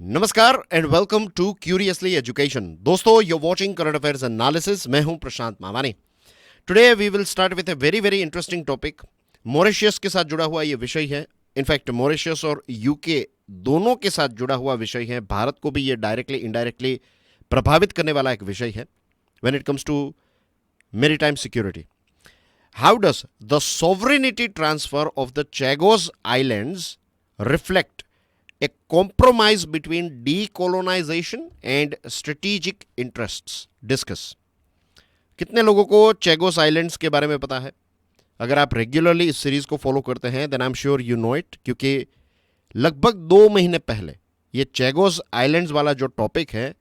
नमस्कार and welcome to curiously education. दोस्तों, you watching current affairs analysis. मैं हूं Prashant Mavani. Today we will start with a very very interesting topic. Mauritius के साथ जुड़ा हुआ ये विषय है। इनफैक्ट मॉरिशस और यूके दोनों के साथ जुड़ा हुआ विषय है। भारत को भी ये डायरेक्टली इनडायरेक्टली प्रभावित करने वाला एक विषय है when it comes to maritime security. How does the sovereignty transfer of the Chagos islands reflect a compromise between decolonization and strategic interests? Discuss. कितने लोगों को चैगोस आइलैंड्स के बारे में पता है? अगर आप रेगुलरली इस सीरीज को फॉलो करते हैं then I am sure you know it, क्योंकि लगभग 2 महीने पहले ये चैगोस आइलैंड्स वाला जो टॉपिक है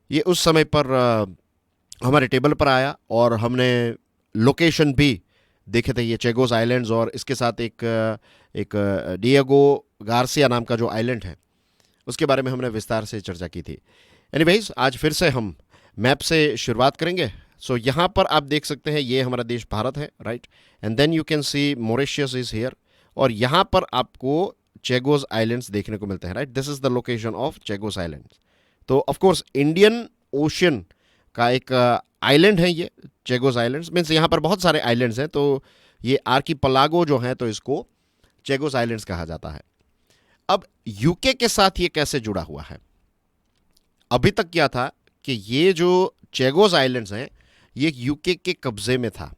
ये उस समय पर हमारे टेबल पर आया और हमने लोकेशन भी देखे थे, ये चैगोस आइलैंड्स, और इसके साथ एक डिएगो गार्सिया नाम का जो आइलैंड है उसके बारे में हमने विस्तार से चर्चा की थी। एनीवेज, आज फिर से हम मैप से शुरुआत करेंगे। सो यहाँ पर आप देख सकते हैं ये हमारा देश भारत है, right, and then you can see Mauritius is here, और यहाँ पर आपको चैगोस आइलैंड्स देखने को मिलते हैं, right. This is the location of Chagos islands. तो ऑफ कोर्स इंडियन ओशन का एक आइलैंड है ये चैगोस आइलैंड्स। मीन्स यहाँ पर बहुत सारे आइलैंड्स हैं, तो ये आर्कीपलागो जो है तो इसको चैगोस आइलैंड्स कहा जाता है। अब यूके के साथ ये कैसे जुड़ा हुआ है? अभी तक क्या था कि ये जो चैगोस आइलैंड्स हैं ये यूके के कब्जे में था।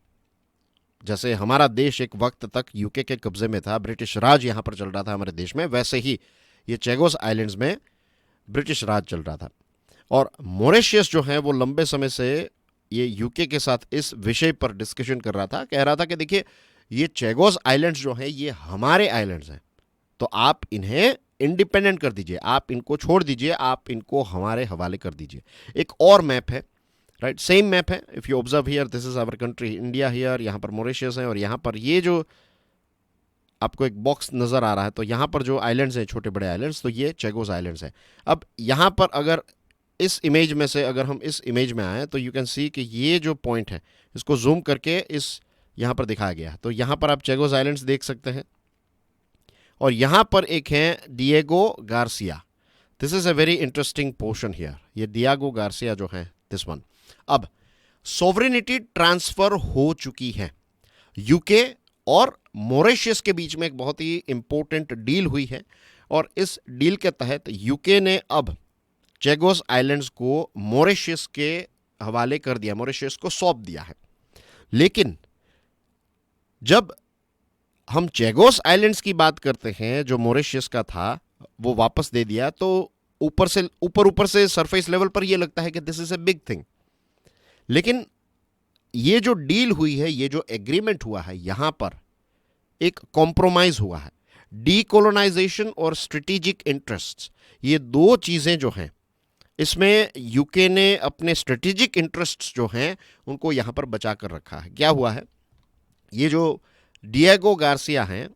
जैसे हमारा देश एक वक्त तक यूके के कब्जे में था, ब्रिटिश राज यहां पर चल रहा था हमारे देश में, वैसे ही ये चैगोस आइलैंड्स में ब्रिटिश राज चल रहा था। और मॉरिशस जो है वो लंबे समय से ये यूके के साथ इस विषय पर डिस्कशन कर रहा था, कह रहा था कि देखिए ये चैगोस आइलैंड्स जो हैं ये हमारे आइलैंड्स हैं, तो आप इन्हें इंडिपेंडेंट कर दीजिए, आप इनको छोड़ दीजिए, आप इनको हमारे हवाले कर दीजिए। एक और मैप है, राइट, सेम मैप है। If you observe here, this is our country India here, यहाँ पर मॉरिशस है और यहाँ पर ये जो आपको एक बॉक्स नजर आ रहा है, तो यहाँ पर जो आइलैंड्स हैं छोटे बड़े आइलैंड्स, तो ये चैगोस आइलैंड्स हैं। अब यहाँ पर अगर इस इमेज में से अगर हम इस इमेज में आए तो यू कैन सी कि ये जो पॉइंट है इसको जूम करके इस यहाँ पर दिखाया गया है। तो यहाँ पर आप चैगोस आइलैंड्स देख सकते हैं और यहाँ पर एक है Diego Garcia. This is a very interesting portion here, ये डिएगो गार्सिया जो है दिस वन। अब सॉवरेनिटी ट्रांसफर हो चुकी है, यूके और मॉरिशस के बीच में एक बहुत ही इंपॉर्टेंट डील हुई है, और इस डील के तहत यूके ने अब चैगोस आइलैंड्स को मॉरिशस के हवाले कर दिया, मॉरिशस को सौंप दिया है। लेकिन जब हम चैगोस आइलैंड्स की बात करते हैं, जो मॉरिशस का था वो वापस दे दिया, तो ऊपर से सरफेस लेवल पर यह लगता है कि this is a big thing. लेकिन ये जो डील हुई है, ये जो एग्रीमेंट हुआ है, यहां पर एक कॉम्प्रोमाइज हुआ है। डीकोलोनाइजेशन और स्ट्रेटेजिक इंटरेस्ट्स, ये दो चीजें जो हैं, इसमें यूके ने अपने स्ट्रेटेजिक इंटरेस्ट्स जो हैं उनको यहां पर बचा कर रखा है। क्या हुआ है, ये जो डिएगो गार्सिया हैं,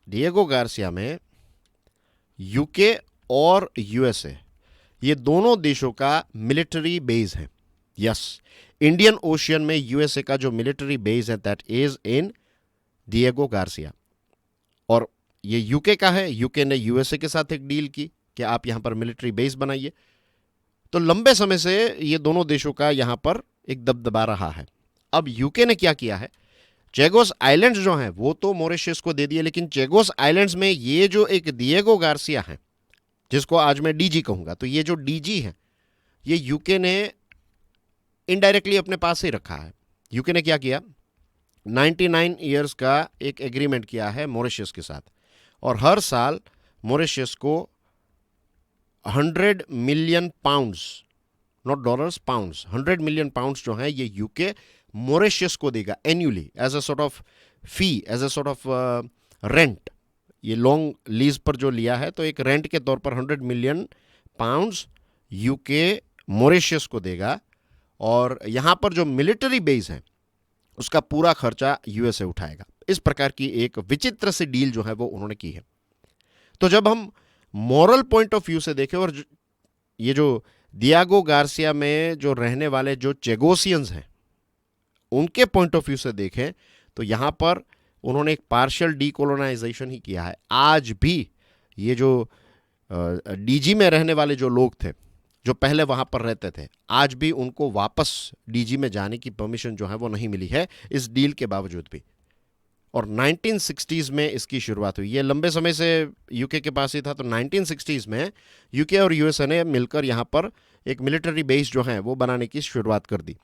डिएगो गार्सिया में यूके और यूएसए, ये दोनों देशों का मिलिट्री बेस है। यस, इंडियन ओशियन में यूएसए का जो मिलिट्री बेस है that is in Diego Garcia, और ये यूके का है। यूके ने यूएसए के साथ एक डील की कि आप यहां पर मिलिट्री बेस बनाइए। तो लंबे समय से ये दोनों देशों का यहां पर एक दबदबा रहा है। अब यूके ने क्या किया है, चैगोस आइलैंड्स जो हैं वो तो मॉरिशस को दे दिए, लेकिन चैगोस आइलैंड्स में ये जो एक डिएगो गार्सिया है, जिसको आज मैं डीजी कहूंगा, तो ये जो डीजी है ये यूके ने इनडायरेक्टली अपने पास ही रखा है। यूके ने क्या किया, 99 ईयर्स का एक एग्रीमेंट किया है मॉरिशस के साथ, और हर साल मॉरिशस को 100 million pounds, not dollars, pounds, 100 million pounds जो है ये यूके मॉरिशस को देगा annually as a sort of fee, as a sort of rent. ये लॉन्ग लीज पर जो लिया है, तो एक रेंट के तौर पर 100 मिलियन पाउंड्स यूके मॉरिशस को देगा, और यहां पर जो मिलिट्री बेस है उसका पूरा खर्चा यूएसए उठाएगा। इस प्रकार की एक विचित्र सी डील जो है वो उन्होंने की है। तो जब हम मॉरल पॉइंट ऑफ व्यू से देखें, और ये जो डिएगो गार्सिया में जो रहने वाले जो चैगोसियंस हैं उनके पॉइंट ऑफ व्यू से देखें, तो यहां पर उन्होंने एक पार्शियल डीकोलोनाइजेशन ही किया है। आज भी ये जो डीजी में रहने वाले जो लोग थे, जो पहले वहां पर रहते थे, आज भी उनको वापस डीजी में जाने की परमिशन जो है वो नहीं मिली है इस डील के बावजूद भी। और 1960s में इसकी शुरुआत हुई। ये लंबे समय से यूके के पास ही था, तो 1960s में यूके और यूएसए ने मिलकर यहाँ पर एक मिलिट्री बेस जो है वो बनाने की शुरुआत कर दी।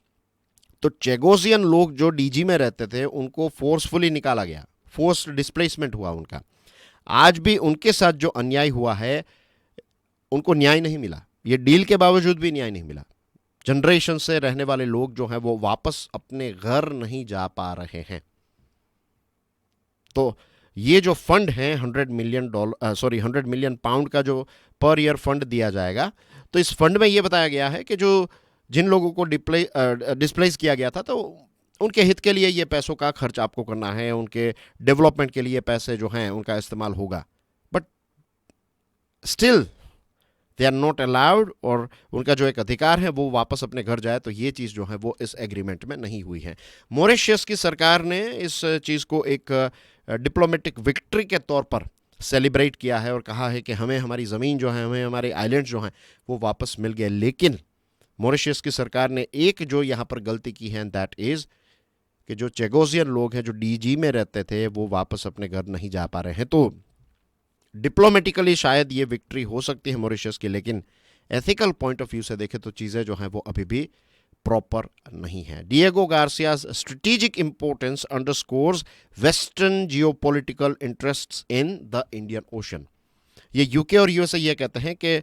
तो चेगोसियन लोग जो डीजी में रहते थे उनको फोर्सफुली निकाला गया, फोर्स्ड डिस्प्लेसमेंट हुआ उनका। आज भी उनके साथ जो अन्याय हुआ है उनको न्याय नहीं मिला, ये डील के बावजूद भी न्याय नहीं मिला। जनरेशन से रहने वाले लोग जो हैं वो वापस अपने घर नहीं जा पा रहे हैं। तो ये जो फंड है $100 मिलियन पाउंड का जो पर ईयर फंड दिया जाएगा, तो इस फंड में ये बताया गया है कि जो जिन लोगों को डिस्प्लेस किया गया था, तो उनके हित के लिए ये पैसों का खर्च आपको करना है, उनके डेवलपमेंट के लिए पैसे जो हैं उनका इस्तेमाल होगा। But still they are not allowed, और उनका जो एक अधिकार है वो वापस अपने घर जाए, तो ये चीज़ जो है वो इस एग्रीमेंट में नहीं हुई है। मॉरिशस की सरकार ने इस चीज़ को एक डिप्लोमेटिक विक्ट्री के तौर पर सेलिब्रेट किया है और कहा है कि हमें हमारी ज़मीन जो है, हमें हमारे आइलैंड जो हैं वो वापस मिल गए। लेकिन मॉरिशस की सरकार ने एक जो यहाँ पर गलती की है, दैट इज़ कि जो चेगोसियन लोग हैं जो डीजी में रहते थे वो वापस अपने घर नहीं जा पा रहे हैं। तो डिप्लोमेटिकली शायद ये विक्ट्री हो सकती है मॉरिशस की, लेकिन एथिकल पॉइंट ऑफ व्यू से देखें तो चीज़ें जो हैं वो अभी भी प्रॉपर नहीं है। Diego Garcia's strategic importance underscores western geopolitical interests in the Indian ocean. ये यूके और यूएसए ये कहते हैं कि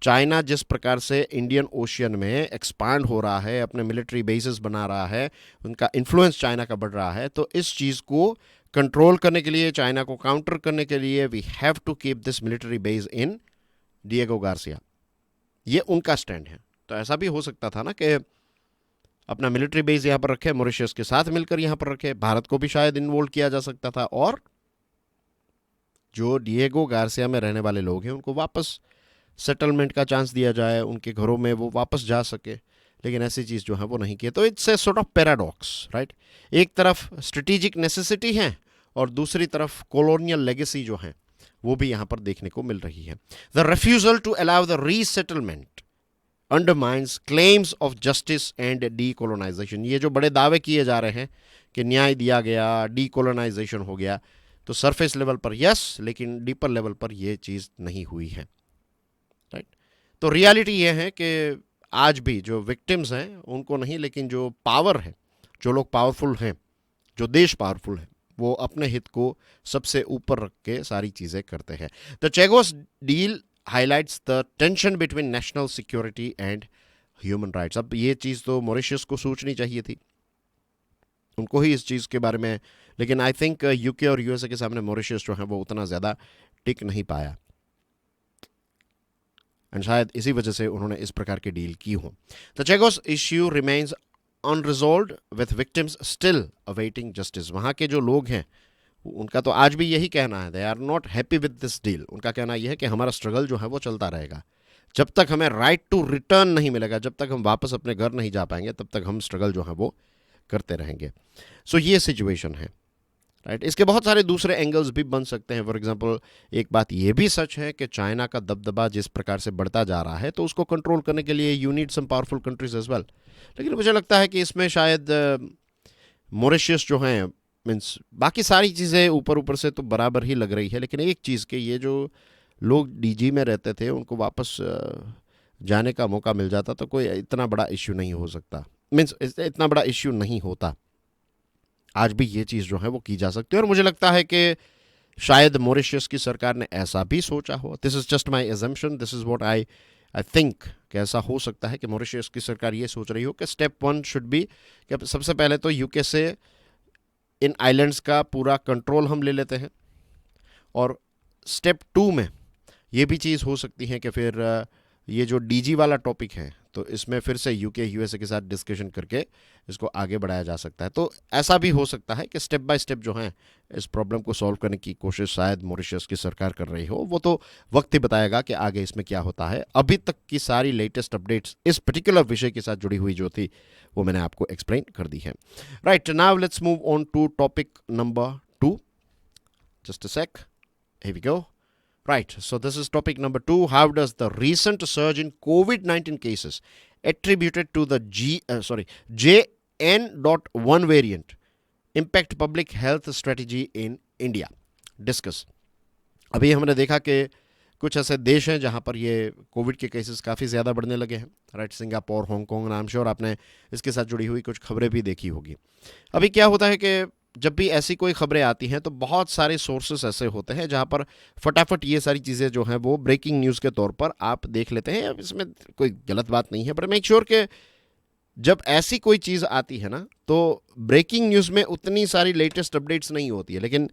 चाइना जिस प्रकार से इंडियन ओशियन में एक्सपांड हो रहा है, अपने मिलिट्री बेसिस बना रहा है, उनका इन्फ्लुएंस चाइना का बढ़ रहा है, तो इस चीज़ को कंट्रोल करने के लिए, चाइना को काउंटर करने के लिए, we have to keep this military base in Diego Garcia. ये उनका स्टैंड है। तो ऐसा भी हो सकता था ना कि अपना मिलिट्री बेस यहाँ पर रखे, मॉरिशस के साथ मिलकर यहाँ पर रखे, भारत को भी शायद इन्वॉल्व किया जा सकता था, और जो डिएगो गार्सिया में रहने वाले लोग हैं उनको वापस सेटलमेंट का चांस दिया जाए, उनके घरों में वो वापस जा सके। लेकिन ऐसी चीज़ जो है वो नहीं की। तो it's a sort of paradox, right. एक तरफ स्ट्रेटेजिक नेसेसिटी है और दूसरी तरफ कॉलोनियल लेगेसी जो है वो भी यहाँ पर देखने को मिल रही है। The refusal to allow the resettlement undermines claims of justice and decolonisation. ये जो बड़े दावे किए जा रहे हैं कि न्याय दिया गया, डीकोलोनाइजेशन हो गया, तो सरफेस लेवल पर यस, लेकिन डीपर लेवल पर यह चीज़ नहीं हुई है, राइट। तो रियलिटी ये है कि आज भी जो विक्टिम्स हैं उनको नहीं, लेकिन जो पावर है, जो लोग पावरफुल हैं, जो देश पावरफुल है, वो अपने हित को सबसे ऊपर रख के सारी चीज़ें करते हैं। The Chagos deal highlights the tension between national security and human rights. अब ये चीज़ तो मॉरिशस को सोचनी चाहिए थी, उनको ही इस चीज़ के बारे में, लेकिन आई थिंक यूके और यूएसए के सामने मॉरिशस जो है वो उतना ज़्यादा टिक नहीं पाया, एंड शायद इसी वजह से उन्होंने इस प्रकार की डील की हो। The Chagos issue remains unresolved with victims still awaiting justice. वहाँ के जो लोग हैं उनका तो आज भी यही कहना है, they are not happy with this deal. उनका कहना यह है कि हमारा स्ट्रगल जो है वो चलता रहेगा, जब तक हमें राइट टू रिटर्न नहीं मिलेगा, जब तक हम वापस अपने घर नहीं जा पाएंगे, तब तक हम स्ट्रगल जो है वो करते रहेंगे। सो ये सिचुएशन है, राइट। इसके बहुत सारे दूसरे एंगल्स भी बन सकते हैं। फॉर एग्जांपल, एक बात ये भी सच है कि चाइना का दबदबा जिस प्रकार से बढ़ता जा रहा है, तो उसको कंट्रोल करने के लिए you need some powerful countries as well. लेकिन मुझे लगता है कि इसमें शायद मॉरिशस जो हैं, मीन्स बाकी सारी चीज़ें ऊपर ऊपर से तो बराबर ही लग रही है, लेकिन एक चीज़ के ये जो लोग डीजी में रहते थे उनको वापस जाने का मौका मिल जाता तो कोई इतना बड़ा इश्यू नहीं हो सकता, मीन्स इतना बड़ा इश्यू नहीं होता। आज भी ये चीज़ जो है वो की जा सकती है, और मुझे लगता है कि शायद मॉरिशस की सरकार ने ऐसा भी सोचा हो। This is just my assumption, this is what I think कि ऐसा हो सकता है कि मॉरिशस की सरकार ये सोच रही हो कि स्टेप 1 शुड बी कि सबसे पहले तो यूके से इन आइलैंड्स का पूरा कंट्रोल हम ले लेते हैं, और स्टेप 2 में ये भी चीज़ हो सकती है कि फिर ये जो डीजी वाला टॉपिक है, तो इसमें फिर से यूके यूएसए के साथ डिस्कशन करके इसको आगे बढ़ाया जा सकता है। तो ऐसा भी हो सकता है कि स्टेप बाय स्टेप जो है इस प्रॉब्लम को सॉल्व करने की कोशिश शायद मॉरिशस की सरकार कर रही हो। वो तो वक्त ही बताएगा कि आगे इसमें क्या होता है। अभी तक की सारी लेटेस्ट अपडेट्स इस पर्टिकुलर विषय के साथ जुड़ी हुई जो थी वो मैंने आपको एक्सप्लेन कर दी है। Right, now let's move on to topic number Just a sec. Here we go. Right. So this is topic number 2. How does the recent surge in COVID-19 cases attributed to the JN.1 variant impact public health strategy in India? Discuss. अभी हमने देखा कि कुछ ऐसे देश हैं जहां पर ये कोविड के केसेस काफ़ी ज़्यादा बढ़ने लगे हैं, राइट? सिंगापुर, हांगकांग, नाम श्योर आपने इसके साथ जुड़ी हुई कुछ खबरें भी देखी होगी। अभी क्या होता है कि जब भी ऐसी कोई खबरें आती हैं तो बहुत सारे सोर्सेस ऐसे होते हैं जहां पर फटाफट ये सारी चीज़ें जो हैं वो ब्रेकिंग न्यूज़ के तौर पर आप देख लेते हैं। अब इसमें कोई गलत बात नहीं है, बट मेक श्योर कि जब ऐसी कोई चीज़ आती है ना तो ब्रेकिंग न्यूज़ में उतनी सारी लेटेस्ट अपडेट्स नहीं होती है, लेकिन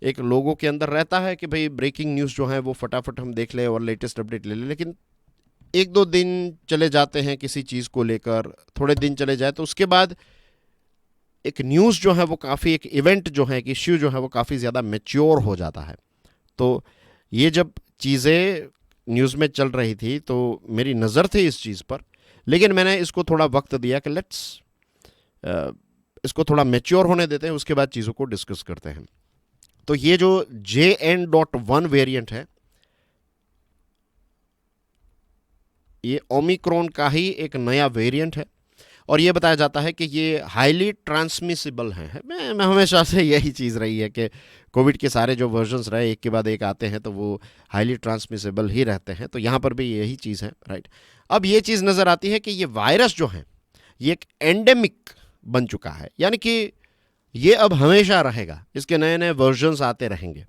एक लोगों के अंदर रहता है कि भाई ब्रेकिंग न्यूज़ जो है वो फटाफट हम देख लें और लेटेस्ट अपडेट ले लें। लेकिन एक दो दिन चले जाते हैं किसी चीज़ को लेकर, थोड़े दिन चले जाए तो उसके बाद एक न्यूज़ जो है वो काफ़ी, एक इवेंट जो है, एक इश्यू जो है वो काफ़ी ज़्यादा मैच्योर हो जाता है। तो ये जब चीज़ें न्यूज़ में चल रही थी तो मेरी नज़र थी इस चीज़ पर, लेकिन मैंने इसको थोड़ा वक्त दिया कि इसको थोड़ा मैच्योर होने देते हैं, उसके बाद चीज़ों को डिस्कस करते हैं। तो ये जो JN.1 वेरिएंट है, ये ओमिक्रॉन का ही एक नया वेरिएंट है और ये बताया जाता है कि ये हाईली ट्रांसमिसिबल है। मैं हमेशा से यही चीज़ रही है कि कोविड के सारे जो वर्जन्स रहे एक के बाद एक आते हैं तो वो हाईली ट्रांसमिसिबल ही रहते हैं, तो यहाँ पर भी यही चीज़ है, राइट? अब ये चीज़ नज़र आती है कि ये वायरस जो है ये एक एंडेमिक बन चुका है, यानी कि ये अब हमेशा रहेगा, इसके नए नए वर्जन्स आते रहेंगे।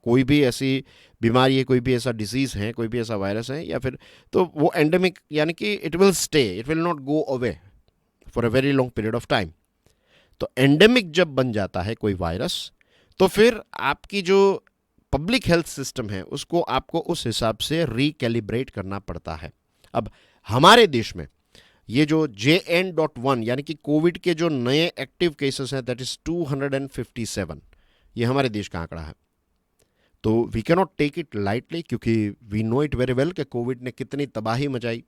कोई भी ऐसी बीमारी है, कोई भी ऐसा डिजीज़ है, कोई भी ऐसा वायरस है या फिर, तो वो एंडेमिक यानी कि it will stay, it will not go away for a very long period of time. तो एंडेमिक जब बन जाता है कोई वायरस तो फिर आपकी जो पब्लिक हेल्थ सिस्टम है उसको आपको उस हिसाब से रिकैलिब्रेट करना पड़ता है। अब हमारे देश में ये जो JN.1 यानी कि कोविड के जो नए एक्टिव केसेस हैं दैट इज 257, ये हमारे देश का आंकड़ा है। तो we cannot take it lightly क्योंकि we know it very well कि कोविड ने कितनी तबाही मचाई।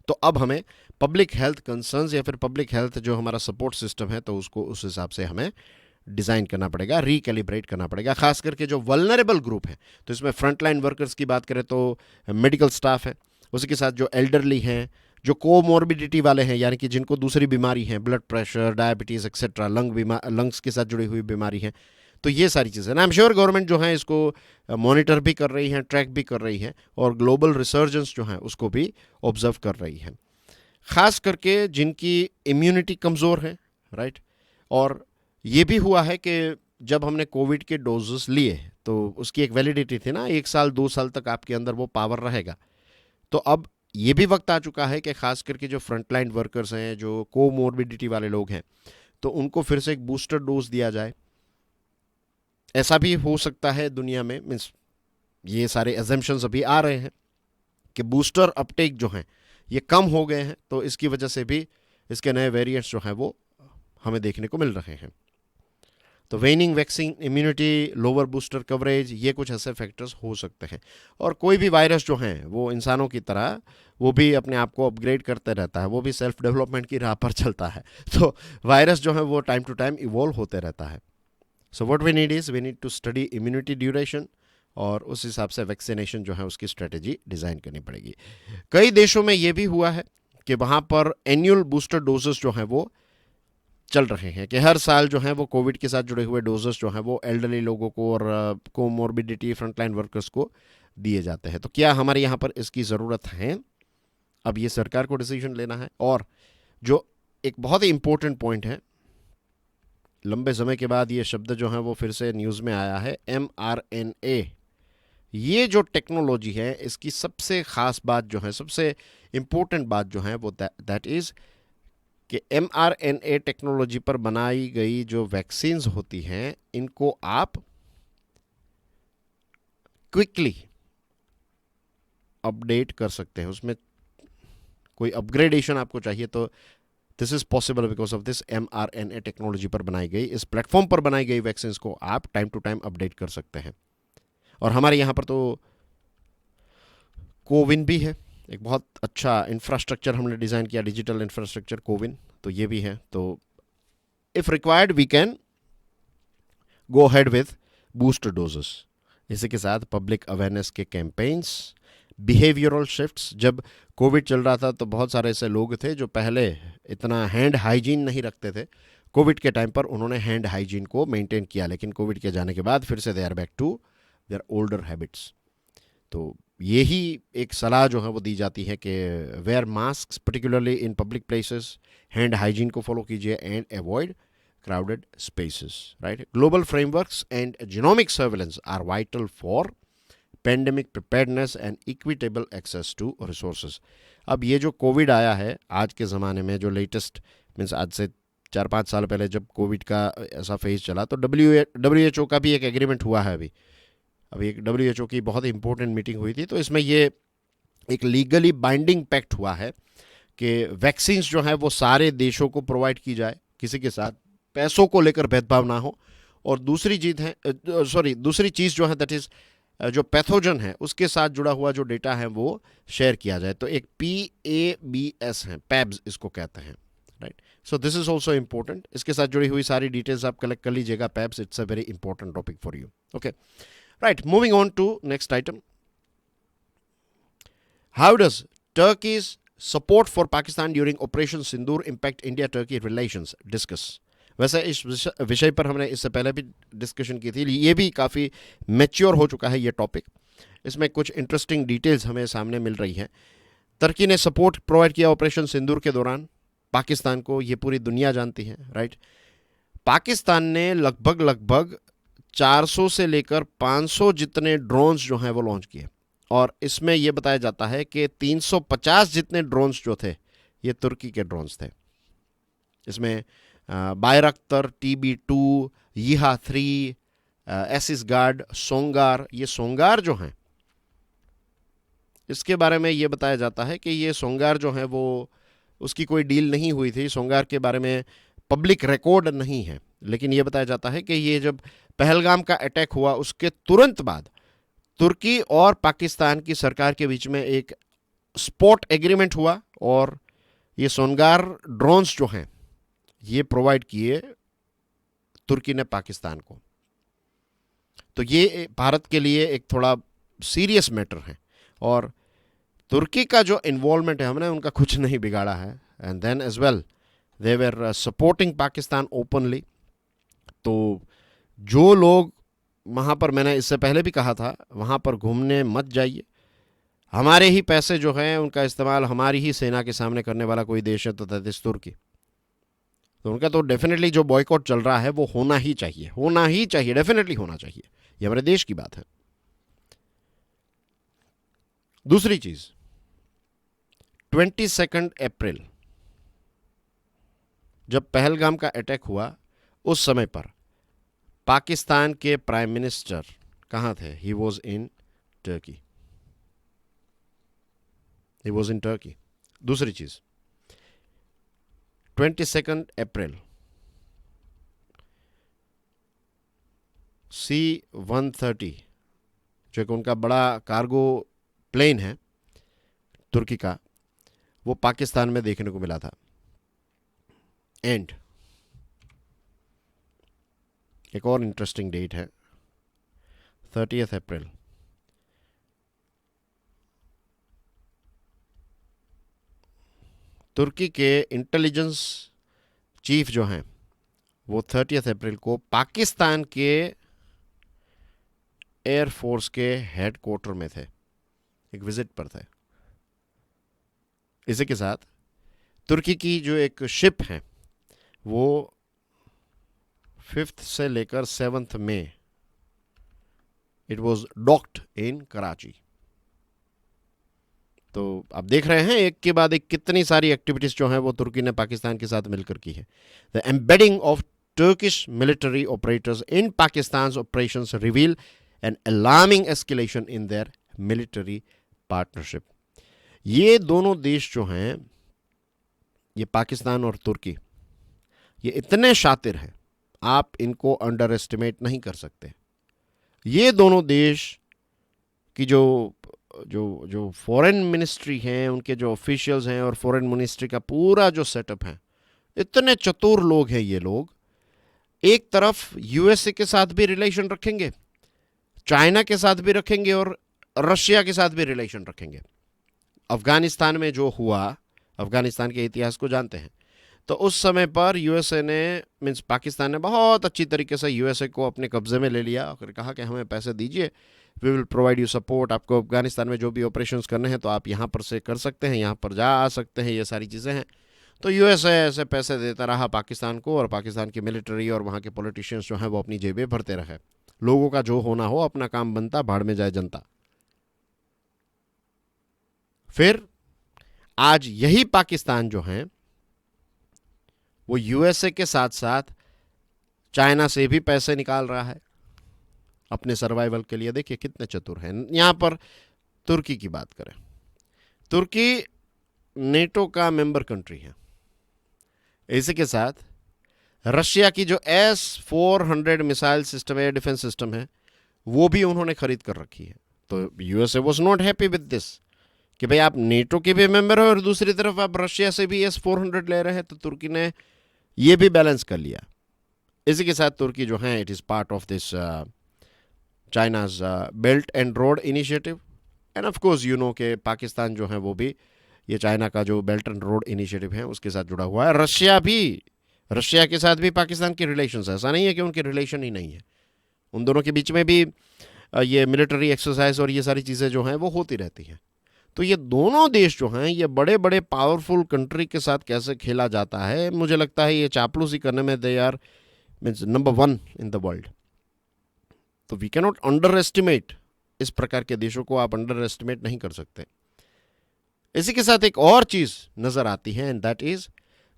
तो अब हमें पब्लिक हेल्थ कंसर्न्स या फिर पब्लिक हेल्थ जो हमारा सपोर्ट सिस्टम है तो उसको उस हिसाब से हमें डिज़ाइन करना पड़ेगा, रिकैलिब्रेट करना पड़ेगा। खास करके जो वल्नरेबल ग्रुप है, तो इसमें फ्रंटलाइन वर्कर्स की बात करें तो मेडिकल स्टाफ है, उसी के साथ जो एल्डरली हैं, जो कोमॉर्बिडिटी वाले हैं यानी कि जिनको दूसरी बीमारी है, blood pressure, diabetes etcetera, lungs के साथ जुड़ी हुई बीमारी है, तो ये सारी चीज़ें ना आई एम श्योर गवर्नमेंट जो है इसको मॉनिटर भी कर रही है, ट्रैक भी कर रही है और ग्लोबल रिसर्जेंस जो है उसको भी ऑब्जर्व कर रही है। ख़ास करके जिनकी इम्यूनिटी कमज़ोर है, राइट? और ये भी हुआ है कि जब हमने कोविड के डोजेस लिए तो उसकी एक वैलिडिटी थी ना, 1 साल 2 साल तक आपके अंदर वो पावर रहेगा। तो अब ये भी वक्त आ चुका है कि खास करके जो फ्रंटलाइन वर्कर्स हैं, जो कोमॉर्बिडिटी वाले लोग हैं, तो उनको फिर से एक बूस्टर डोज दिया जाए। ऐसा भी हो सकता है दुनिया में, मीन्स ये सारे एजम्पशंस अभी आ रहे हैं कि बूस्टर अपटेक जो हैं ये कम हो गए हैं, तो इसकी वजह से भी इसके नए वेरिएंट्स जो हैं वो हमें देखने को मिल रहे हैं। तो waning vaccine immunity, lower booster coverage, ये कुछ ऐसे फैक्टर्स हो सकते हैं। और कोई भी वायरस जो हैं वो इंसानों की तरह वो भी अपने आप को अपग्रेड करते रहता है, वो भी सेल्फ डेवलपमेंट की राह पर चलता है। तो वायरस जो है वो टाइम टू टाइम इवॉल्व होते रहता है। So what we need is we need to study immunity duration और उस हिसाब से वैक्सीनेशन जो है उसकी स्ट्रेटेजी डिज़ाइन करनी पड़ेगी। कई देशों में ये भी हुआ है कि वहाँ पर एनुअल बूस्टर डोजेस जो हैं वो चल रहे हैं कि हर साल जो है वो कोविड के साथ जुड़े हुए डोजेस जो हैं वो एल्डरली लोगों को और कोमॉर्बिडिटी फ्रंटलाइन वर्कर्स को दिए जाते हैं। तो क्या हमारे यहाँ पर इसकी ज़रूरत है? अब ये सरकार को डिसीजन लेना है। और जो एक बहुत ही इम्पोर्टेंट पॉइंट है, लंबे समय के बाद ये शब्द जो है वो फिर से न्यूज़ में आया है, mRNA। ये जो टेक्नोलॉजी है इसकी सबसे ख़ास बात जो है, सबसे इम्पोर्टेंट बात जो है वो दैट इज़ कि mRNA टेक्नोलॉजी पर बनाई गई जो वैक्सीन्स होती हैं इनको आप क्विकली अपडेट कर सकते हैं। उसमें कोई अपग्रेडेशन आपको चाहिए तो this is possible because of this mRNA technology पर बनाई गई, इस प्लेटफॉर्म पर बनाई गई वैक्सीन्स को आप टाइम टू टाइम अपडेट कर सकते हैं। और हमारे यहाँ पर तो कोविन भी है, एक बहुत अच्छा इंफ्रास्ट्रक्चर हमने डिज़ाइन किया, डिजिटल इंफ्रास्ट्रक्चर कोविन, तो ये भी है। तो if required we can go head with booster doses. इसी के साथ पब्लिक अवेयरनेस के कैंपेन्स, बिहेवियरल शिफ्ट्स। जब कोविड चल रहा था तो बहुत सारे ऐसे लोग थे जो पहले इतना हैंड हाइजीन नहीं रखते थे। कोविड के टाइम पर उन्होंने हैंड हाइजीन को मेंटेन किया, लेकिन कोविड के जाने के बाद फिर से they are back to their older habits. तो यही एक सलाह जो है वो दी जाती है कि wear mask particularly in public places, hand hygiene को फॉलो कीजिए and avoid crowded spaces, right? Global frameworks and genomic surveillance are vital for pandemic preparedness and equitable access to resources. अब ये जो कोविड आया है आज के ज़माने में, जो लेटेस्ट मीन्स आज से 4-5 साल पहले जब कोविड का ऐसा फेज चला तो WHO का भी एक एग्रीमेंट हुआ है। अभी एक WHO की बहुत इंपॉर्टेंट मीटिंग हुई थी, तो इसमें ये एक लीगली बाइंडिंग पैक्ट हुआ है कि वैक्सीन्स जो है वो सारे देशों को प्रोवाइड की जाए, किसी के साथ पैसों को लेकर भेदभाव ना हो। और दूसरी चीज़ जो है दैट इज़ जो पैथोजन है उसके साथ जुड़ा हुआ जो डेटा है वो शेयर किया जाए। तो एक PABS है, पैब्स इसको कहते हैं, right? So this is also important. इसके साथ जुड़ी हुई सारी डिटेल्स आप कलेक्ट कर लीजिएगा। पैब्स, it's a very important topic for you. Okay, right, moving on to next item. How does Turkey's support for Pakistan during operation Sindoor impact India Turkey relations? Discuss. वैसे इस विषय पर हमने इससे पहले भी डिस्कशन की थी, ये भी काफ़ी मैच्योर हो चुका है ये टॉपिक। इसमें कुछ इंटरेस्टिंग डिटेल्स हमें सामने मिल रही हैं। तुर्की ने सपोर्ट प्रोवाइड किया ऑपरेशन सिंदूर के दौरान पाकिस्तान को, ये पूरी दुनिया जानती है, राइट? पाकिस्तान ने लगभग 400 से लेकर 500 जितने ड्रोन्स जो हैं वो लॉन्च किए, और इसमें यह बताया जाता है कि 350 जितने ड्रोन्स जो थे ये तुर्की के ड्रोन्स थे। इसमें बायरक्तर, TB2, यीहा-3, एसिस गार्ड, सोंगार। ये सोंगार जो हैं इसके बारे में ये बताया जाता है कि ये सोंगार जो है वो उसकी कोई डील नहीं हुई थी, सोंगार के बारे में पब्लिक रिकॉर्ड नहीं है। लेकिन ये बताया जाता है कि ये जब पहलगाम का अटैक हुआ उसके तुरंत बाद तुर्की और पाकिस्तान की सरकार के बीच में एक स्पॉट एग्रीमेंट हुआ, और ये सोंगार ड्रोन्स जो हैं ये प्रोवाइड किए तुर्की ने पाकिस्तान को। तो ये भारत के लिए एक थोड़ा सीरियस मैटर है, और तुर्की का जो इन्वॉल्वमेंट है हमने उनका कुछ नहीं बिगाड़ा है। And then as well they were supporting Pakistan openly. तो जो लोग वहाँ पर, मैंने इससे पहले भी कहा था, वहाँ पर घूमने मत जाइए। हमारे ही पैसे जो हैं उनका इस्तेमाल हमारी ही सेना के सामने करने वाला कोई देश है तो दैट इज तुर्की। तो उनका तो डेफिनेटली जो बॉयकॉट चल रहा है वो होना ही चाहिए, डेफिनेटली होना चाहिए। ये हमारे देश की बात है। दूसरी चीज, 22 अप्रैल जब पहलगाम का अटैक हुआ उस समय पर पाकिस्तान के प्राइम मिनिस्टर कहाँ थे? He was in Turkey. दूसरी चीज, 22 अप्रैल C-130 जो कि उनका बड़ा कार्गो प्लेन है तुर्की का, वो पाकिस्तान में देखने को मिला था। एंड एक और इंटरेस्टिंग डेट है 30 अप्रैल। तुर्की के इंटेलिजेंस चीफ जो हैं वो 30 अप्रैल को पाकिस्तान के एयरफोर्स के हेडक्वार्टर में थे, एक विजिट पर थे। इसी के साथ तुर्की की जो एक शिप है वो 5 से लेकर 7 मई इट वॉज डॉक्ड इन कराची। तो आप देख रहे हैं एक के बाद एक कितनी सारी एक्टिविटीज जो हैं वो तुर्की ने पाकिस्तान के साथ मिलकर की है। The embedding of Turkish military operators in Pakistan operations reveal an alarming escalation in their military partnership. ये दोनों देश जो हैं, ये पाकिस्तान और तुर्की, ये इतने शातिर हैं, आप इनको अंडर एस्टिमेट नहीं कर सकते। ये दोनों देश की जो जो जो फॉरेन मिनिस्ट्री हैं, उनके जो ऑफिशियल्स हैं और फॉरेन मिनिस्ट्री का पूरा जो सेटअप है, इतने चतुर लोग हैं ये लोग। एक तरफ यूएसए के साथ भी रिलेशन रखेंगे, चाइना के साथ भी रखेंगे और रशिया के साथ भी रिलेशन रखेंगे। अफगानिस्तान में जो हुआ, अफगानिस्तान के इतिहास को जानते हैं, तो उस समय पर यूएसए ने मीन्स पाकिस्तान ने बहुत अच्छी तरीके से यूएसए को अपने कब्जे में ले लिया और कहा कि हमें पैसे दीजिए, we will provide you support, आपको अफगानिस्तान में जो भी ऑपरेशंस करने हैं तो आप यहाँ पर से कर सकते हैं, यहाँ पर जा आ सकते हैं, ये सारी चीज़ें हैं। तो यूएसए ऐसे पैसे देता रहा पाकिस्तान को, और पाकिस्तान की मिलिट्री और वहाँ के पॉलिटिशियंस जो हैं वो अपनी जेबें भरते रहे। लोगों का जो होना हो, अपना काम बनता, भाड़ में जाए जनता। फिर आज यही पाकिस्तान जो है वो यूएसए के साथ साथ चाइना से भी पैसे निकाल रहा है अपने सर्वाइवल के लिए। देखिए कितने चतुर हैं। यहां पर तुर्की की बात करें, तुर्की नेटो का मेंबर कंट्री है। इसी के साथ रशिया की जो S-400 मिसाइल सिस्टम है, डिफेंस सिस्टम है, वो भी उन्होंने खरीद कर रखी है। तो USA was not happy with this कि भाई आप नेटो के भी मेंबर हो और दूसरी तरफ आप रशिया से भी S-400 ले रहे हैं। तो तुर्की ने ये भी बैलेंस कर लिया। इसी के साथ तुर्की जो है it is part of this China's belt and road initiative, end of course you know कि पाकिस्तान जो है वो भी ये चाइना का जो बेल्ट एंड रोड इनिशिएटिव है उसके साथ जुड़ा हुआ है। रशिया के साथ भी पाकिस्तान के रिलेशंस है, ऐसा नहीं है कि उनके रिलेशन ही नहीं है। उन दोनों के बीच में भी ये मिलिट्री एक्सरसाइज और ये सारी चीज़ें जो हैं वो होती रहती हैं। तो ये दोनों देश जो हैं, ये बड़े बड़े पावरफुल कंट्री के साथ कैसे खेला जाता है, मुझे लगता है ये चापलूसी करने में they are means number 1 in the world. तो we cannot underestimate, इस प्रकार के देशों को आप अंडर एस्टिमेट नहीं कर सकते। इसी के साथ एक और चीज़ नज़र आती है, एंड दैट इज़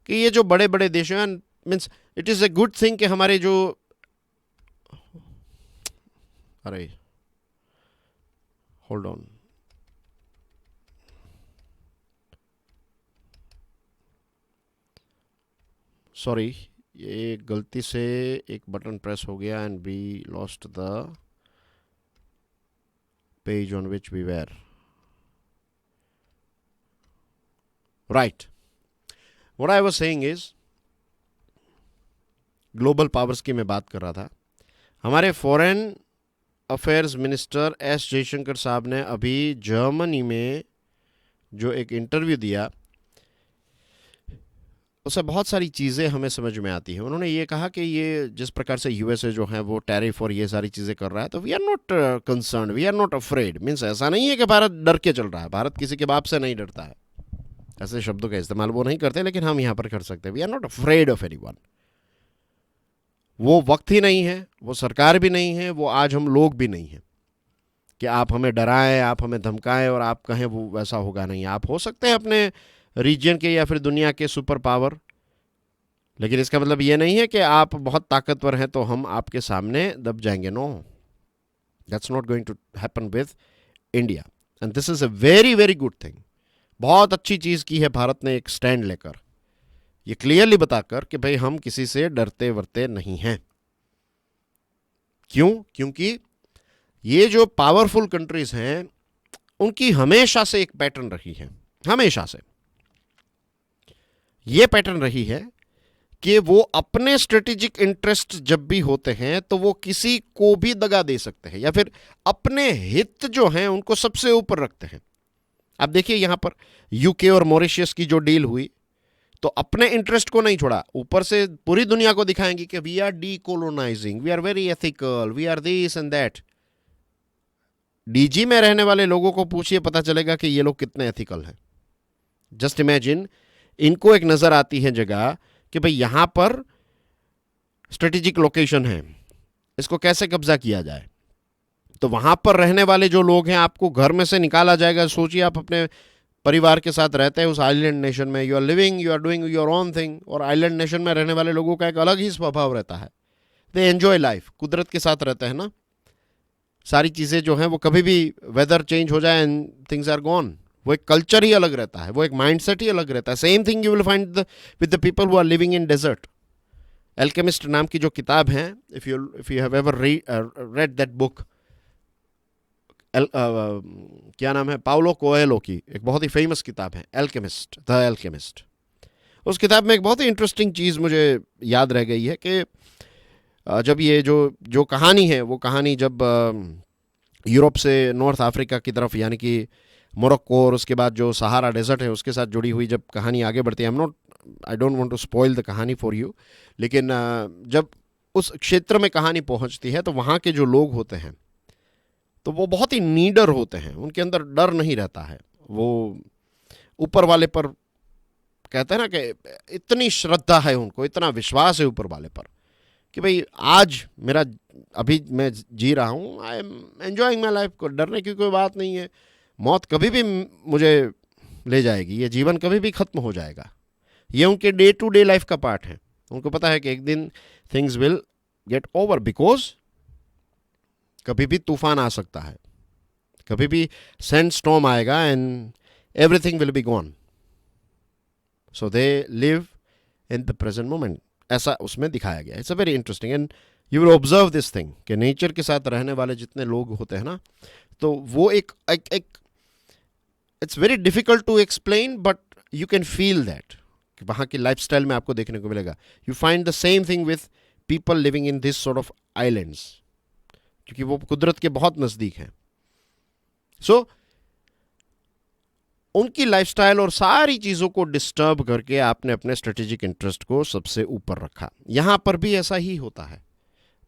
कि ये जो बड़े बड़े देश हैं, means it is a good thing कि हमारे जो अरे होल्ड ऑन, सॉरी, ये गलती से एक बटन प्रेस हो गया and we lost the page on which we were right. What I was saying is, global powers की मैं बात कर रहा था। हमारे foreign affairs minister S Jaishankar साहब ने अभी जर्मनी में जो एक इंटरव्यू दिया, उससे बहुत सारी चीज़ें हमें समझ में आती हैं। उन्होंने ये कहा कि ये जिस प्रकार से यूएसए जो है वो टैरिफ और ये सारी चीज़ें कर रहा है, तो we are not concern, we are not afraid. Means ऐसा नहीं है कि भारत डर के चल रहा है, भारत किसी के बाप से नहीं डरता है, ऐसे शब्दों का इस्तेमाल वो नहीं करते, लेकिन हम यहाँ पर कर सकते हैं। We are not afraid of anyone. वो वक्त ही नहीं है, वो सरकार भी नहीं है, वो आज हम लोग भी नहीं हैं कि आप हमें डराएं, आप हमें धमकाएं और आप कहें वो वैसा होगा नहीं। आप हो सकते हैं अपने रीजन के या फिर दुनिया के सुपर पावर, लेकिन इसका मतलब ये नहीं है कि आप बहुत ताकतवर हैं तो हम आपके सामने दब जाएंगे। No, that's not going to happen with India, and this is a very very good thing. बहुत अच्छी चीज़ की है भारत ने एक स्टैंड लेकर, ये क्लियरली बताकर कि भाई हम किसी से डरते वरते नहीं हैं। क्यों? क्योंकि ये जो पावरफुल कंट्रीज हैं उनकी हमेशा से एक पैटर्न रही है, हमेशा से ये पैटर्न रही है कि वो अपने स्ट्रेटेजिक इंटरेस्ट जब भी होते हैं तो वो किसी को भी दगा दे सकते हैं, या फिर अपने हित जो हैं उनको सबसे ऊपर रखते हैं। अब देखिए यहां पर यूके और मॉरिशस की जो डील हुई, तो अपने इंटरेस्ट को नहीं छोड़ा, ऊपर से पूरी दुनिया को दिखाएंगे कि we are decolonising, we are very ethical, we are this and that. डीजी में रहने वाले लोगों को पूछिए, पता चलेगा कि ये लोग कितने एथिकल हैं। जस्ट इमेजिन, इनको एक नजर आती है जगह कि भाई यहां पर स्ट्रेटेजिक लोकेशन है, इसको कैसे कब्जा किया जाए। तो वहां पर रहने वाले जो लोग हैं आपको घर में से निकाला जाएगा। सोचिए आप अपने परिवार के साथ रहते हैं उस आइलैंड नेशन में, you are living, you are doing your own thing, और आइलैंड नेशन में रहने वाले लोगों का एक अलग ही स्वभाव रहता है। दे एंजॉय लाइफ, कुदरत के साथ रहते हैं ना, सारी चीज़ें जो हैं वो कभी भी वेदर चेंज हो जाए एंड थिंग्स आर गॉन, वो एक कल्चर ही अलग रहता है, वो एक माइंडसेट ही अलग रहता है। Same thing you will find with the people who are living in desert. Alchemist नाम की जो किताब है, if you have ever read that book, क्या नाम है, पाउलो कोएलो की एक बहुत ही फेमस किताब है एल्केमिस्ट, द एल्केमिस्ट। उस किताब में एक बहुत ही इंटरेस्टिंग चीज़ मुझे याद रह गई है कि जब ये जो कहानी है वो कहानी जब यूरोप से नॉर्थ अफ्रीका की तरफ यानी कि मोरक्को और उसके बाद जो सहारा डेजर्ट है उसके साथ जुड़ी हुई जब कहानी आगे बढ़ती है, I don't want to spoil the कहानी फॉर यू, लेकिन जब उस क्षेत्र में कहानी पहुंचती है तो वहाँ के जो लोग होते हैं तो वो बहुत ही नीडर होते हैं, उनके अंदर डर नहीं रहता है। वो ऊपर वाले पर कहते हैं ना कि इतनी श्रद्धा है उनको, इतना विश्वास है ऊपर वाले पर कि भाई आज मेरा अभी मैं जी रहा हूँ, I am enjoying my life, को डरने की कोई बात नहीं है। मौत कभी भी मुझे ले जाएगी, ये जीवन कभी भी ख़त्म हो जाएगा। ये उनके डे टू डे लाइफ का पार्ट है। उनको पता है कि एक दिन things will get over, because कभी भी तूफान आ सकता है, कभी भी सैंड स्टॉर्म आएगा and everything will be gone. So they live in the present moment, ऐसा उसमें दिखाया गया। It's a very interesting and you will observe this thing कि नेचर के साथ रहने वाले जितने लोग होते हैं ना, तो वो एक it's very difficult to explain but you can feel that कि वहाँ की लाइफस्टाइल में आपको देखने को मिलेगा। You find the same thing with people living in this sort of islands, क्योंकि वो कुदरत के बहुत नज़दीक हैं। सो उनकी लाइफस्टाइल और सारी चीज़ों को डिस्टर्ब करके आपने अपने स्ट्रेटेजिक इंटरेस्ट को सबसे ऊपर रखा। यहाँ पर भी ऐसा ही होता है।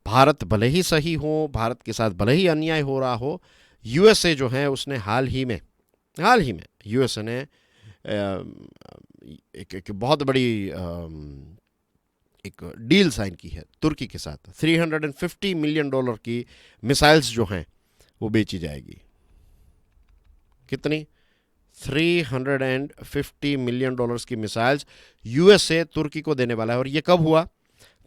भारत भले ही सही हो, भारत के साथ भले ही अन्याय हो रहा हो, यूएसए जो है उसने हाल ही में यूएसए ने एक बहुत बड़ी एक डील साइन की है तुर्की के साथ। $350 मिलियन की मिसाइल्स जो हैं वो बेची जाएगी। कितनी? $350 मिलियन की मिसाइल्स यूएसए तुर्की को देने वाला है। और ये कब हुआ?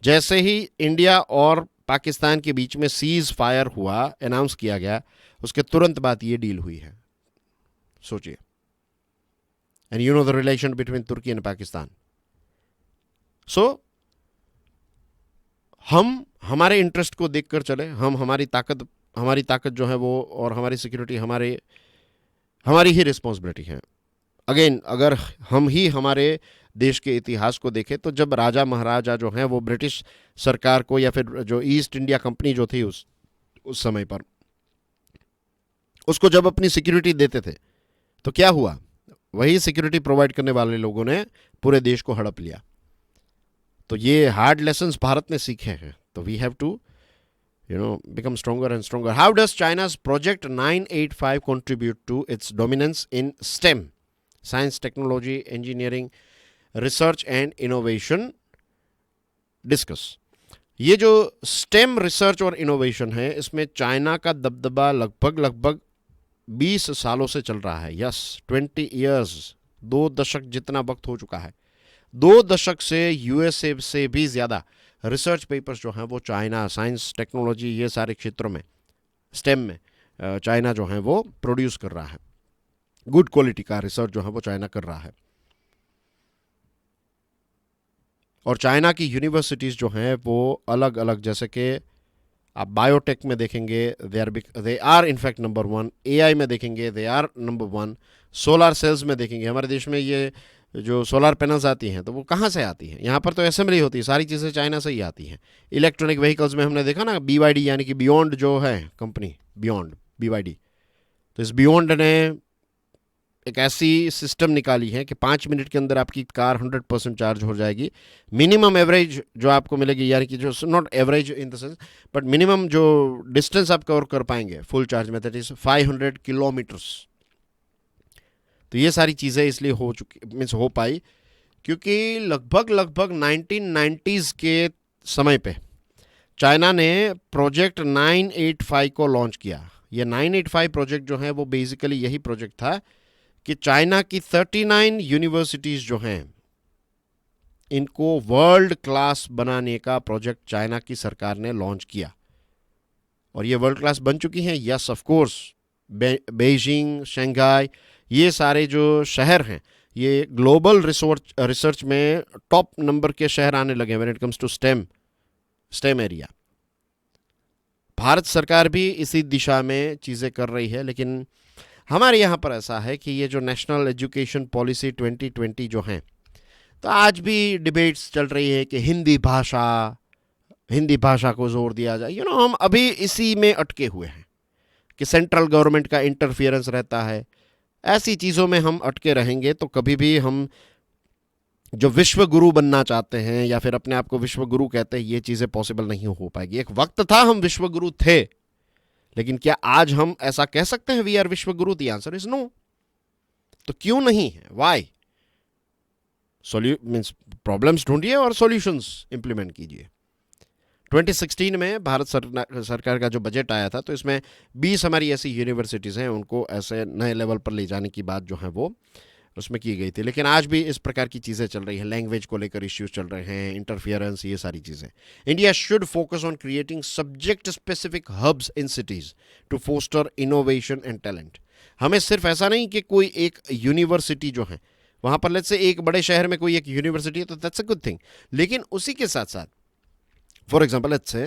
जैसे ही इंडिया और पाकिस्तान के बीच में सीज फायर हुआ, अनाउंस किया गया, उसके तुरंत बाद ये डील हुई है। सोचिए, and you know the relation between Turkey and Pakistan. So हम हमारे इंटरेस्ट को देखकर चले, हम हमारी ताकत जो है वो और हमारी सिक्योरिटी हमारी ही रिस्पॉन्सिबिलिटी है। अगेन, अगर हम ही हमारे देश के इतिहास को देखें तो जब राजा महाराजा जो हैं वो ब्रिटिश सरकार को या फिर जो ईस्ट इंडिया कंपनी जो थी उस समय पर उसको जब अपनी सिक्योरिटी देते थे तो क्या हुआ? वही सिक्योरिटी प्रोवाइड करने वाले लोगों ने पूरे देश को हड़प लिया। तो ये हार्ड लेसन्स भारत ने सीखे हैं। तो we have to become stronger and stronger. How does China's Project 985 contribute to its dominance in STEM, science, technology, engineering, research and innovation? Discuss. ये जो STEM रिसर्च और इनोवेशन है, इसमें चाइना का दबदबा लगभग 20 सालों से चल रहा है। यस, 20 years, 2 दशक जितना वक्त हो चुका है। 2 दशक से यूएसए से भी ज़्यादा रिसर्च पेपर्स जो हैं वो चाइना, साइंस, टेक्नोलॉजी, ये सारे क्षेत्रों में, स्टेम में चाइना जो है वो प्रोड्यूस कर रहा है। गुड क्वालिटी का रिसर्च जो है वो चाइना कर रहा है। और चाइना की यूनिवर्सिटीज़ जो हैं वो अलग अलग, जैसे कि आप बायोटेक में देखेंगे they are in fact number 1, AI में देखेंगे they are number 1, solar cells में देखेंगे। हमारे देश में ये जो सोलर पैनल्स आती हैं तो वो कहाँ से आती हैं? यहाँ पर तो असेंबली होती है, सारी चीज़ें चाइना से ही आती हैं। इलेक्ट्रॉनिक व्हीकल्स में हमने देखा ना, BYD यानी कि बियॉन्ड जो है कंपनी, बियॉन्ड BYD, तो इस बियॉन्ड ने एक ऐसी सिस्टम निकाली है कि 5 मिनट के अंदर आपकी कार 100% चार्ज हो जाएगी। मिनिमम एवरेज जो आपको मिलेगी, यानी कि जो not average in the sense but minimum जो डिस्टेंस आप कवर कर पाएंगे फुल चार्ज में, दैट इज 500 किलोमीटर्स। तो ये सारी चीज़ें इसलिए हो पाई क्योंकि लगभग 1990s के समय पे चाइना ने प्रोजेक्ट 985 को लॉन्च किया। ये 985 प्रोजेक्ट जो है वो बेसिकली यही प्रोजेक्ट था कि चाइना की 39 यूनिवर्सिटीज़ जो हैं इनको वर्ल्ड क्लास बनाने का प्रोजेक्ट चाइना की सरकार ने लॉन्च किया। और ये वर्ल्ड क्लास बन चुकी हैं। Yes, of course, Beijing, Shanghai, ये सारे जो शहर हैं ये ग्लोबल रिसर्च में टॉप नंबर के शहर आने लगे when it comes to STEM area. Bharat सरकार भी इसी दिशा में चीज़ें कर रही है, लेकिन हमारे यहाँ पर ऐसा है कि ये जो नेशनल एजुकेशन पॉलिसी 2020 जो हैं, तो आज भी डिबेट्स चल रही है कि हिंदी भाषा हिंदी भाषा को जोर दिया जाए, हम अभी इसी में अटके हुए हैं कि सेंट्रल गवर्नमेंट का इंटरफियरेंस रहता है। ऐसी चीज़ों में हम अटके रहेंगे तो कभी भी हम जो विश्व गुरु बनना चाहते हैं या फिर अपने आप को विश्व गुरु कहते हैं, ये चीज़ें पॉसिबल नहीं हो पाएगी। एक वक्त था हम विश्व गुरु थे, लेकिन क्या आज हम ऐसा कह सकते हैं वी आर विश्व गुरु? The answer is no. तो क्यों नहीं है? वाई? मीन्स प्रॉब्लम्स ढूंढिए और सॉल्यूशंस इंप्लीमेंट कीजिए। 2016 में भारत सरकार का जो बजट आया था, तो इसमें 20 हमारी ऐसी यूनिवर्सिटीज़ हैं, उनको ऐसे नए लेवल पर ले जाने की बात जो है वो उसमें की गई थी। लेकिन आज भी इस प्रकार की चीज़ें चल रही हैं, लैंग्वेज को लेकर इश्यूज चल रहे हैं, इंटरफियरेंस, ये सारी चीज़ें। India should focus on creating subject specific hubs in cities to foster innovation and talent. हमें सिर्फ ऐसा नहीं कि कोई एक यूनिवर्सिटी जो है वहाँ पर, लेट्स से एक बड़े शहर में कोई एक यूनिवर्सिटी है तो दैट्स अ गुड थिंग, लेकिन उसी के साथ साथ फॉर एग्जाम्पल लेट्स से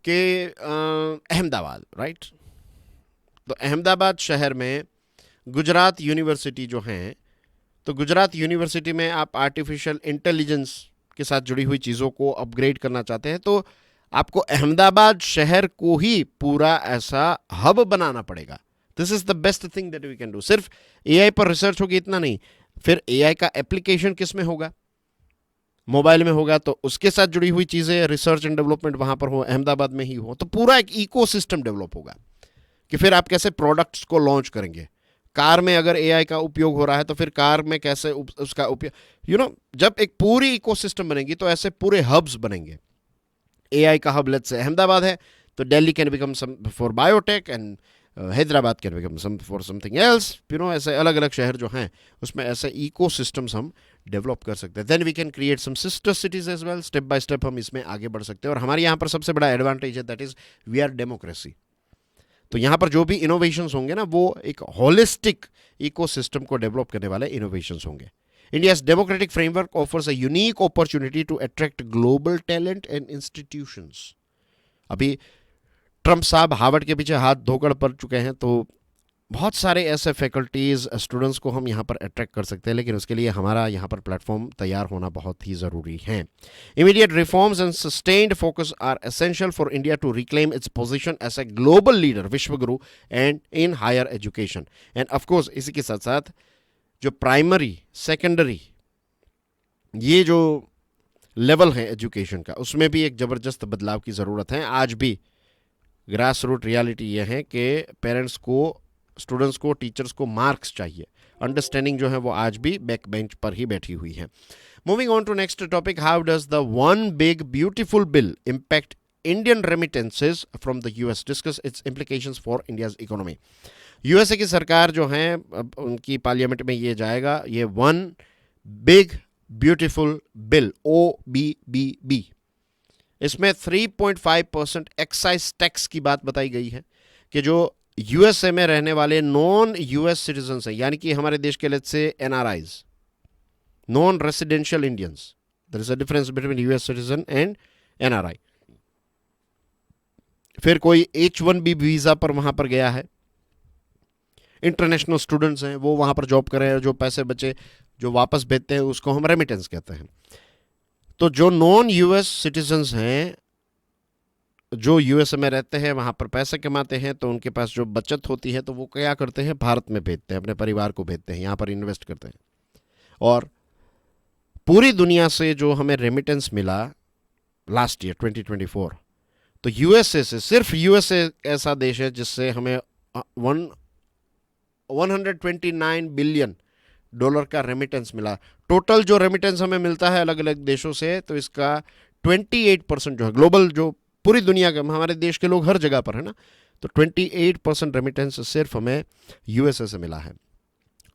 कि अहमदाबाद, राइट? तो अहमदाबाद शहर में गुजरात यूनिवर्सिटी जो है, तो गुजरात यूनिवर्सिटी में आप आर्टिफिशियल इंटेलिजेंस के साथ जुड़ी हुई चीज़ों को अपग्रेड करना चाहते हैं, तो आपको अहमदाबाद शहर को ही पूरा ऐसा हब बनाना पड़ेगा। This is the best thing that we can do. सिर्फ एआई पर रिसर्च होगी इतना नहीं, फिर एआई का एप्लीकेशन किस में होगा? मोबाइल में होगा, तो उसके साथ जुड़ी हुई चीज़ें, रिसर्च एंड डेवलपमेंट वहाँ पर हो, अहमदाबाद में ही हो, तो पूरा एक इकोसिस्टम डेवलप होगा कि फिर आप कैसे प्रोडक्ट्स को लॉन्च करेंगे। कार में अगर एआई का उपयोग हो रहा है तो फिर कार में कैसे उसका उपयोग, जब एक पूरी इकोसिस्टम बनेगी तो ऐसे पूरे हब्स बनेंगे। एआई का हब लेट्स से अहमदाबाद है, तो Delhi can become some for biotech and Hyderabad can become some for something else. ऐसे अलग अलग शहर जो हैं उसमें ऐसे इकोसिस्टम्स हम डेवलप कर सकते हैं। Then we can create some sister cities as well. Step by step हम इसमें आगे बढ़ सकते हैं। और हमारे यहाँ पर सबसे बड़ा एडवांटेज है, that is we are democracy. तो यहाँ पर जो भी इनोवेशंस होंगे ना, वो एक होलिस्टिक इकोसिस्टम को डेवलप करने वाले इनोवेशंस होंगे। India's democratic framework offers a unique opportunity to attract global talent and institutions. अभी ट्रम्प साहब हार्वर्ड के पीछे हाथ धोकर पड़ चुके हैं, तो बहुत सारे ऐसे फैकल्टीज, स्टूडेंट्स को हम यहाँ पर अट्रैक्ट कर सकते हैं, लेकिन उसके लिए हमारा यहाँ पर प्लेटफॉर्म तैयार होना बहुत ही ज़रूरी है। Immediate reforms and sustained focus are essential for India to reclaim its position as a global leader, Vishwaguru and in higher education. And of course इसी के साथ साथ जो प्राइमरी, सेकेंडरी, ये जो लेवल है एजुकेशन का, उसमें भी एक ज़बरदस्त बदलाव की ज़रूरत है। आज भी ग्रास रूट रियलिटी ये है कि पेरेंट्स को, स्टूडेंट्स को, टीचर्स को मार्क्स चाहिए। अंडरस्टैंडिंग जो है वो आज भी बैक बेंच पर ही बैठी हुई है। Moving on to next topic, how does the one big beautiful bill impact Indian remittances from the US? Discuss its implications for India's economy. USA की सरकार जो है, उनकी पार्लियामेंट में ये जाएगा, ये one big beautiful bill, OBBB। इसमें 3.5% एक्साइज टैक्स की बात बताई गई है कि जो यूएसए में रहने वाले नॉन यूएस सिटीजन हैं, यानी कि हमारे देश के let's say NRIs, non residential Indians, there is a difference between US citizen and NRI। फिर कोई H1B वीज़ा पर वहां पर गया है, इंटरनेशनल स्टूडेंट्स हैं, वो वहां पर जॉब कर रहे हैं, जो पैसे बचे जो वापस भेजते हैं उसको हम रेमिटेंस कहते हैं। तो जो नॉन यूएस सिटीजन्स हैं, जो यूएसए में रहते हैं, वहाँ पर पैसे कमाते हैं, तो उनके पास जो बचत होती है तो वो क्या करते हैं, भारत में भेजते हैं, अपने परिवार को भेजते हैं, यहाँ पर इन्वेस्ट करते हैं। और पूरी दुनिया से जो हमें रेमिटेंस मिला लास्ट ईयर 2024, तो यूएसए से, सिर्फ यूएसए ऐसा देश है जिससे हमें 129 बिलियन डॉलर का रेमिटेंस मिला। टोटल जो रेमिटेंस हमें मिलता है अलग अलग देशों से, तो इसका 28% जो है ग्लोबल, जो पूरी दुनिया का, हमारे देश के लोग हर जगह पर है ना, तो 28% रेमिटेंस सिर्फ हमें यूएसए से मिला है।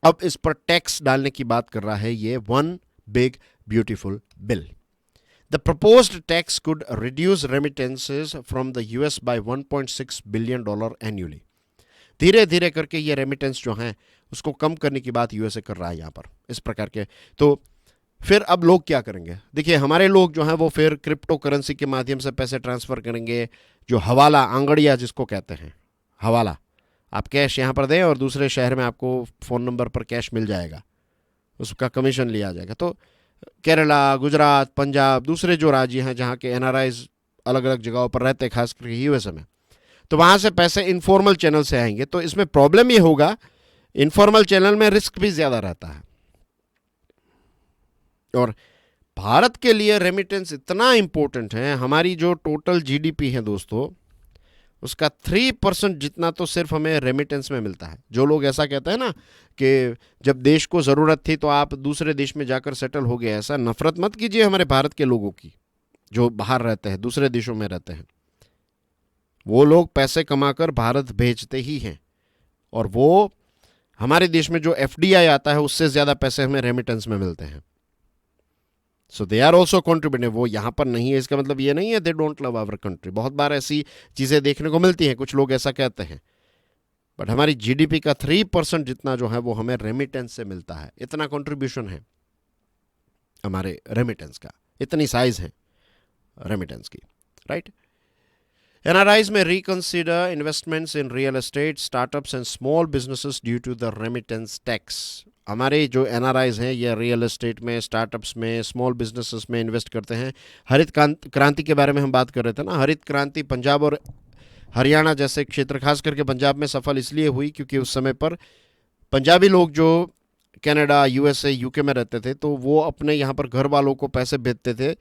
अब इस पर टैक्स डालने की बात कर रहा है ये one big beautiful bill. The proposed tax could reduce remittances from the US by $1.6 billion annually. धीरे धीरे करके ये रेमिटेंस जो हैं उसको कम करने की बात यूएसए कर रहा है यहाँ पर, इस प्रकार के। तो फिर अब लोग क्या करेंगे? देखिए, हमारे लोग जो हैं वो फिर क्रिप्टो करेंसी के माध्यम से पैसे ट्रांसफ़र करेंगे, जो हवाला, आंगड़िया जिसको कहते हैं, हवाला, आप कैश यहाँ पर दें और दूसरे शहर में आपको फ़ोन नंबर पर कैश मिल जाएगा, उसका कमीशन लिया जाएगा। तो केरला, गुजरात, पंजाब, दूसरे जो राज्य हैं जहाँ के NRIs अलग अलग जगहों पर रहते हैं, खास करके यूएसए में, तो वहाँ से पैसे इनफॉर्मल चैनल से आएंगे। तो इसमें प्रॉब्लम ये होगा, इनफॉर्मल चैनल में रिस्क भी ज़्यादा रहता है। और भारत के लिए रेमिटेंस इतना इंपॉर्टेंट है, हमारी जो टोटल जीडीपी है दोस्तों, उसका 3% जितना तो सिर्फ हमें रेमिटेंस में मिलता है। जो लोग ऐसा कहते हैं ना कि जब देश को ज़रूरत थी तो आप दूसरे देश में जाकर सेटल हो गए, ऐसा नफरत मत कीजिए हमारे भारत के लोगों की जो बाहर रहते हैं, दूसरे देशों में रहते हैं। वो लोग पैसे कमाकर भारत भेजते ही हैं, और वो हमारे देश में जो एफडीआई आता है उससे ज़्यादा पैसे हमें रेमिटेंस में मिलते हैं। सो दे आर ऑल्सो कॉन्ट्रीब्यूटिंग। वो यहाँ पर नहीं है, इसका मतलब ये नहीं है they don't love our country. बहुत बार ऐसी चीज़ें देखने को मिलती हैं, कुछ लोग ऐसा कहते हैं, बट हमारी जीडीपी का 3% जितना जो है वो हमें रेमिटेंस से मिलता है। इतना कंट्रीब्यूशन है हमारे रेमिटेंस का, इतनी साइज है रेमिटेंस की, right. NRIs may reconsider investments in real estate, startups and small businesses due to the remittance tax. हमारे जो NRIs हैं ये रियल एस्टेट में, स्टार्टअप्स में, स्मॉल बिजनेसेस में इन्वेस्ट करते हैं। हरित क्रांति के बारे में हम बात कर रहे थे ना। हरित क्रांति पंजाब और हरियाणा जैसे क्षेत्र, खास करके पंजाब में सफल इसलिए हुई क्योंकि उस समय पर पंजाबी लोग जो कनाडा, यूएसए, यूके में रहते थे, तो वो अपने यहाँ पर घर वालों को पैसे भेजते थे,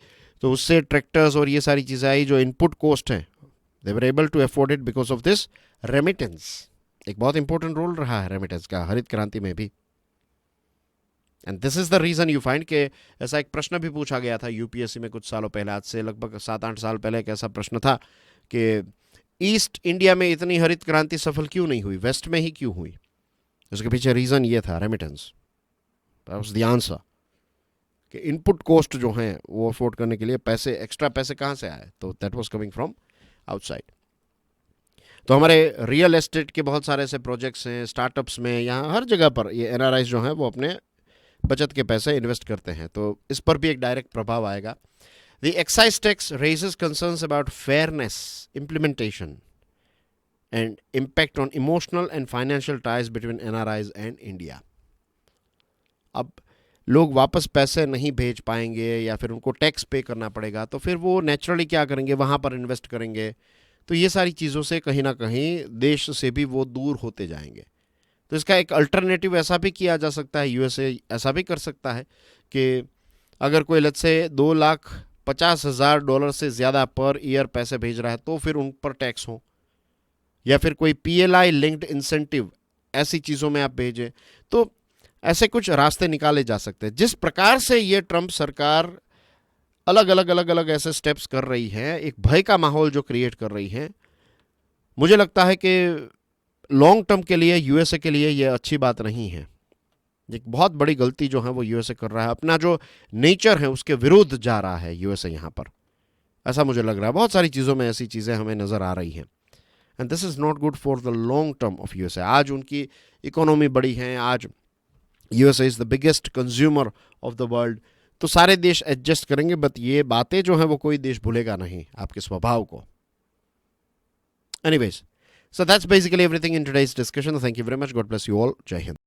तो उससे ट्रैक्टर्स और ये सारी चीज़ें आई। जो इनपुट कॉस्ट है, they were able to afford it because of this remittance. एक बहुत इंपॉर्टेंट रोल रहा है रेमिटेंस का हरित क्रांति में भी। And this is the reason you find के ऐसा एक प्रश्न भी पूछा गया था यूपीएससी में कुछ सालों पहले, आज से लगभग 7-8 साल पहले एक ऐसा प्रश्न था कि ईस्ट इंडिया में इतनी हरित क्रांति सफल क्यों नहीं हुई, वेस्ट में ही क्यों हुई। उसके पीछे रीजन ये था, remittance. That was the answer कि इनपुट कॉस्ट जो हैं वो अफोर्ड करने के लिए पैसे, एक्स्ट्रा पैसे कहाँ से आए, तो that was coming from outside. तो हमारे रियल एस्टेट के बहुत सारे ऐसे प्रोजेक्ट्स हैं, स्टार्टअप्स में, यहाँ हर जगह पर ये एनआरआईज जो हैं वो अपने बचत के पैसे इन्वेस्ट करते हैं, तो इस पर भी एक डायरेक्ट प्रभाव आएगा। The excise tax raises concerns about fairness, implementation and impact on emotional and financial ties between NRIs and India. अब लोग वापस पैसे नहीं भेज पाएंगे या फिर उनको टैक्स पे करना पड़ेगा, तो फिर वो नेचुरली क्या करेंगे, वहाँ पर इन्वेस्ट करेंगे। तो ये सारी चीज़ों से कहीं ना कहीं देश से भी वो दूर होते जाएंगे। तो इसका एक अल्टरनेटिव ऐसा भी किया जा सकता है, यूएसए ऐसा भी कर सकता है कि अगर कोई लेट्स से $2,50,000 से ज़्यादा पर ईयर पैसे भेज रहा है तो फिर उन पर टैक्स हो, या फिर कोई पीएलआई लिंक्ड इंसेंटिव, ऐसी चीज़ों में आप भेजें। तो ऐसे कुछ रास्ते निकाले जा सकते हैं। जिस प्रकार से ये ट्रंप सरकार अलग अलग ऐसे स्टेप्स कर रही है, एक भय का माहौल जो क्रिएट कर रही है, मुझे लगता है कि लॉन्ग टर्म के लिए यूएसए के लिए ये अच्छी बात नहीं है। एक बहुत बड़ी गलती जो है वो यूएसए कर रहा है, अपना जो नेचर है उसके विरुद्ध जा रहा है यूएसए यहाँ पर, ऐसा मुझे लग रहा है। बहुत सारी चीज़ों में ऐसी चीज़ें हमें नज़र आ रही हैं, and this is not good for the long term of USA. आज उनकी इकोनॉमी बड़ी है, आज USA is the biggest consumer of the world, तो सारे देश एडजस्ट करेंगे, बट ये बातें जो हैं वो कोई देश भूलेगा नहीं, आपके स्वभाव को। Anyways, so that's basically everything in today's discussion. Thank you very much. God bless you all. Jai Hind.